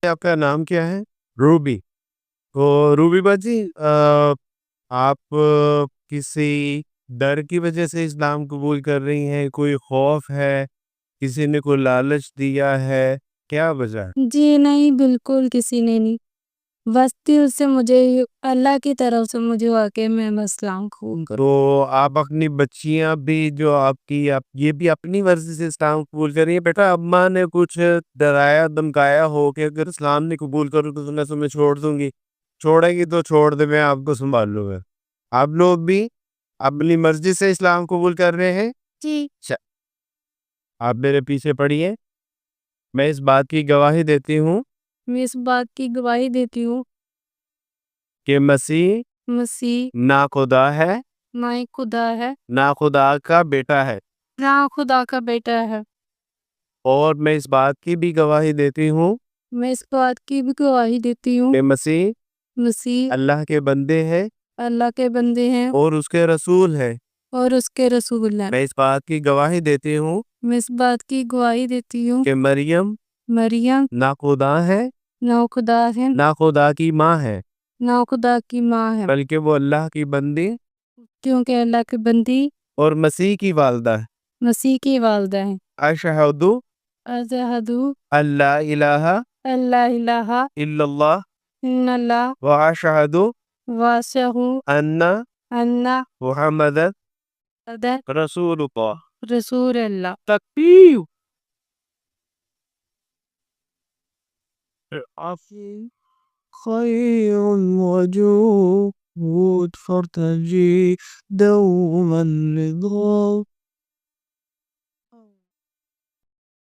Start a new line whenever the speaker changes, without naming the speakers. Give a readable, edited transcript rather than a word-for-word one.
آپ کا نام کیا ہے؟ روبی. تو روبی باجی آپ کسی ڈر کی وجہ سے اسلام قبول کر رہی ہیں؟ کوئی خوف ہے؟ کسی نے کوئی لالچ دیا ہے؟ کیا وجہ ہے؟
جی نہیں، بالکل کسی نے نہیں، بس دل سے مجھے اللہ کی طرف سے مجھے واقعی میں اسلام قبول کروں.
تو آپ اپنی بچیاں بھی جو آپ کی یہ بھی اپنی مرضی سے اسلام قبول کر رہی ہیں؟ بیٹا اماں نے کچھ ڈرایا دھمکایا ہو کہ اگر اسلام نہیں قبول کروں تو میں تمہیں چھوڑ دوں گی؟ چھوڑے گی تو چھوڑ دے، میں آپ کو سنبھال لوں گا. آپ لوگ بھی اپنی مرضی سے اسلام قبول کر رہے ہیں؟
جی.
آپ میرے پیچھے پڑھیے. میں اس بات کی گواہی دیتی ہوں
میں اس بات کی گواہی دیتی ہوں
کہ مسیح
مسیح
نہ خدا ہے
نہ ہی خدا ہے،
نہ خدا کا بیٹا ہے.
نہ خدا کا بیٹا ہے.
اور میں اس بات کی بھی گواہی دیتی ہوں
میں اس بات کی بھی گواہی دیتی ہوں
کہ مسیح
مسیح
اللہ کے بندے ہیں
اللہ کے بندے ہیں
اور اس کے رسول ہے.
اور اس کے رسول ہیں.
میں اس بات کی گواہی دیتی ہوں
میں اس بات کی گواہی دیتی ہوں
کہ مریم
مریم
نہ خدا ہے
نہ خدا ہے،
نہ خدا کی ماں ہے،
نہ خدا کی ماں ہے،
بلکہ وہ اللہ کی بندی
کیونکہ اللہ کی بندی
اور مسیح کی والدہ ہے.
مسیح کی والدہ ہیں.
اشہد
اشہد
اللہ الہ
اللہ الہ
الا اللہ
الا اللہ
و اشہد
واشہد
ان
ان
محمد
محمد
رسول اللہ.
رسول اللہ.
تکبیر. خير وجود فارتجي دوما رضا